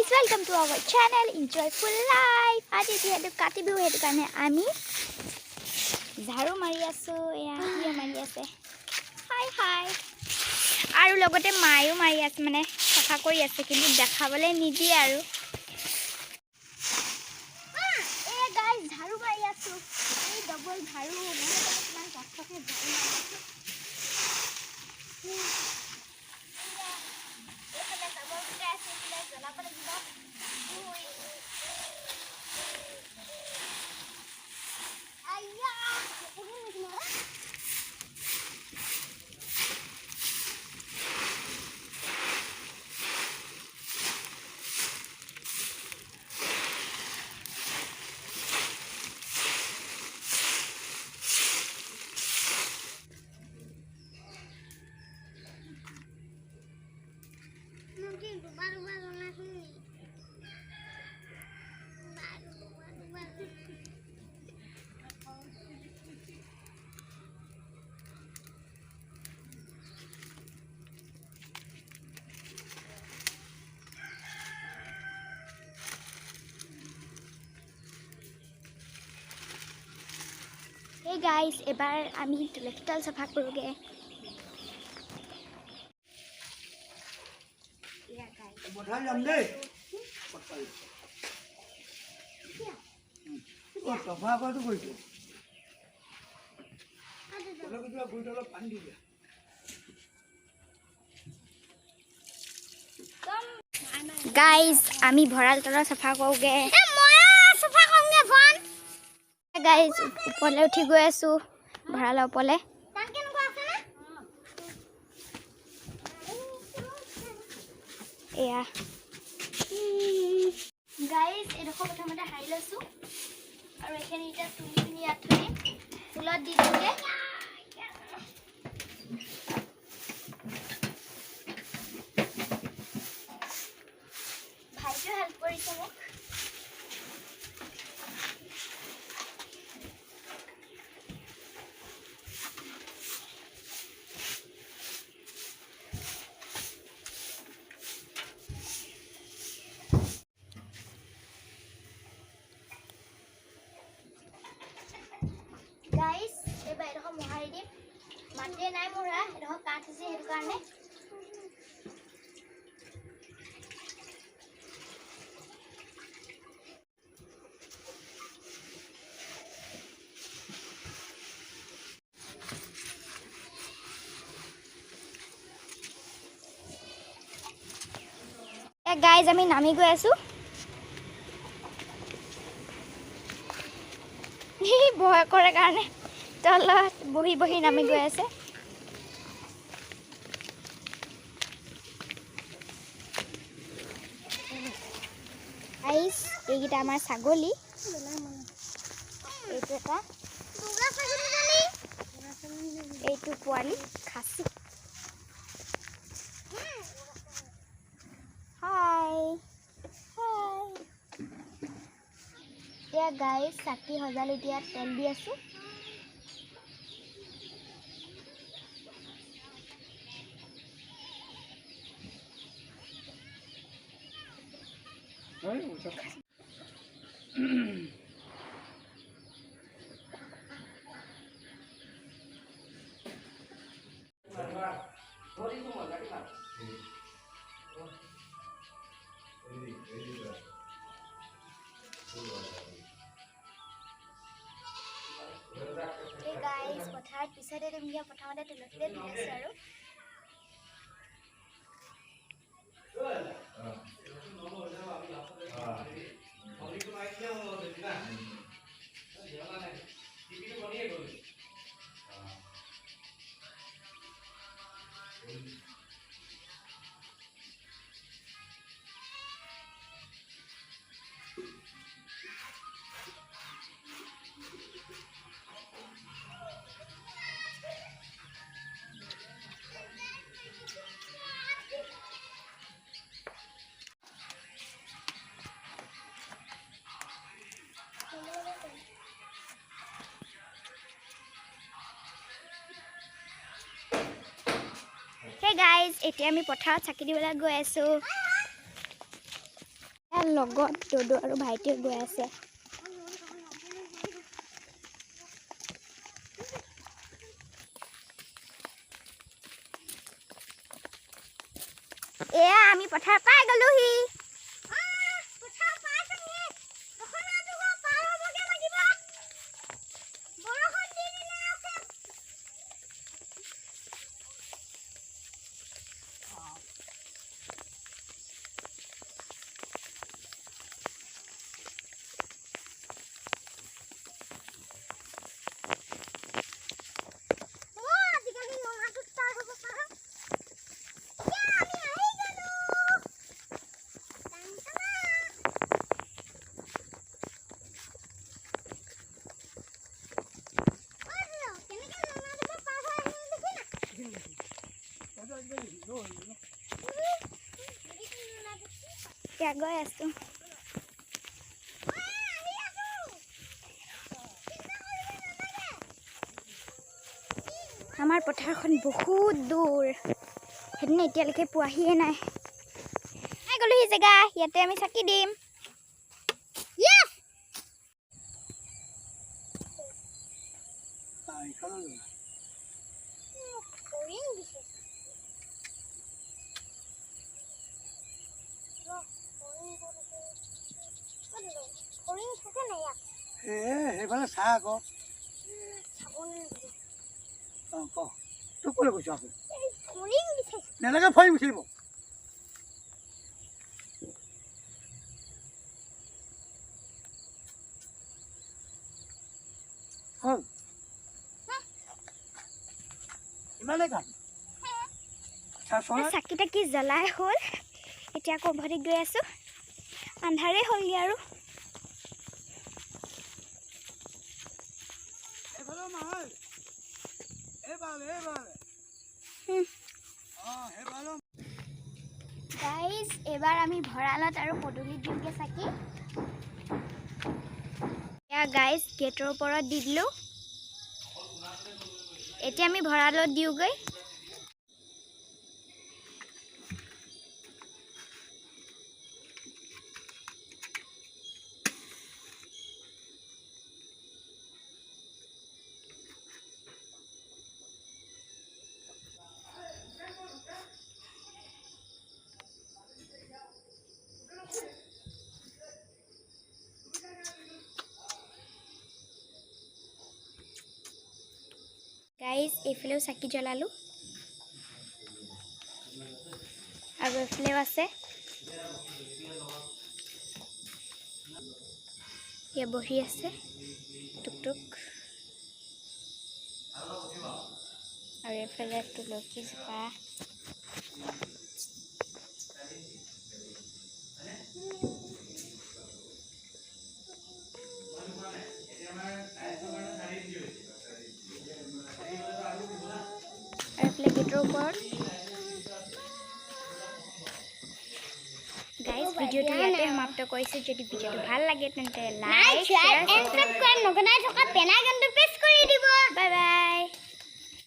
guys, welcome to our channel Enjoyful Life. আজি যেহেতু কাতি বিহু হেতু কাৰণে আমি ঝাৰু মাৰি আছো এয়া হিয়া মাৰি আছে হাই হাই আৰু লগতে মায়ো মাৰি আছে মানে সফা কৰি আছে কিন্তু দেখাবলৈ নিদিয়ে আৰু এ গাইস ঝাৰু মাৰি আছো এই ডবল ঝাৰু মানে কিমান কষ্টকে ঝাৰু মাৰি আছো Hey guys, এবাৰ আমি তুলসীতল চাফা কৰোগে বঠাই যাম দেই ও চাফা কৰাটো কৈছো তুলসীতল গুৰিতলত পানী দি দিয়া গাইজ আমি ভঁৰাল তলৰ চাফা কৰোগে ময়া চাফা কৰোগে ফোন গাইজ ওপৰলৈ উঠি গৈ আছো ভঁৰালৰ ওপৰলৈ এয়া গাইজ এডোখৰ প্ৰথমতে হাৰি লৈছো আৰু এইখিনি এতিয়া তুলিখিনি ইয়াত থৈ ফুলত দি দিওঁগে ভাইটিও হেল্প কৰিছে মোক গাইস এবাৰ এডোখৰ মোহাৰি দিম মাটিয়ে নাই মোৰা এডোখৰ কাঠ আছে সেইটো কাৰণে গাইজ আমি নামি গৈ আছো ভয় কৰে কাৰণে তলত বহি বহি নামি গৈ আছে গাইজ এইকেইটা আমাৰ ছাগলী এইটো এটা এইটো পোৱালি খাচী হাই হাই এতিয়া গাইজ চাকি সজালো এতিয়া তেল দি আছো গাইজ পথাৰত পিছতে তুমি প্ৰথমতে তুলসীতে দি আছো আৰু Hey guys, এতিয়া আমি পথাৰত চাকি দিবলৈ গৈ আছো তাৰ লগত দদু আৰু ভাইটিয়ে গৈ আছে। এয়া আমি পথাৰ পাই গলোহি। এতিয়া গৈ আছো। আমাৰ পথাৰখন বহুত দূৰ, সেইদিনা এতিয়ালৈকে পোৱাহিয়ে নাই। গ'লো সি জেগা, ইয়াতে আমি চাকি দিম। সেইফালে চাহ আকৌ তোক ক'লে কৈছো আকৌ নেলাগে ফৰিং বিচাৰিব। ইমানে কাম চাকি তাকি জ্বলাই হ'ল। এতিয়া আকৌ উভতি গৈ আছো, আন্ধাৰে হ'লগে আৰু। গাইজ এবাৰ আমি ভঁৰালত আৰু পদূলিত দিওঁগে চাকি। এয়া গাইজ গেটৰ ওপৰত দি দিলোঁ। এতিয়া আমি ভঁৰালত দিওঁগৈ। গাইজ এইফালেও চাকি জ্বলালোঁ আৰু এইফালেও আছে। এয়া বহি আছে টুক আৰু এইফালে তুলসী জোপা। গেটৰ ওপৰত গাইজ ভিডিঅ'টো ইয়াতে সমাপ্ত কৰিছোঁ। যদি ভিডিঅ'টো ভাল লাগে তেন্তে লাইক, শ্বেয়াৰ, সাবস্ক্ৰাইব নকৰাই থকা বেল আইকনটো প্ৰেছ কৰি দিব। Bye bye.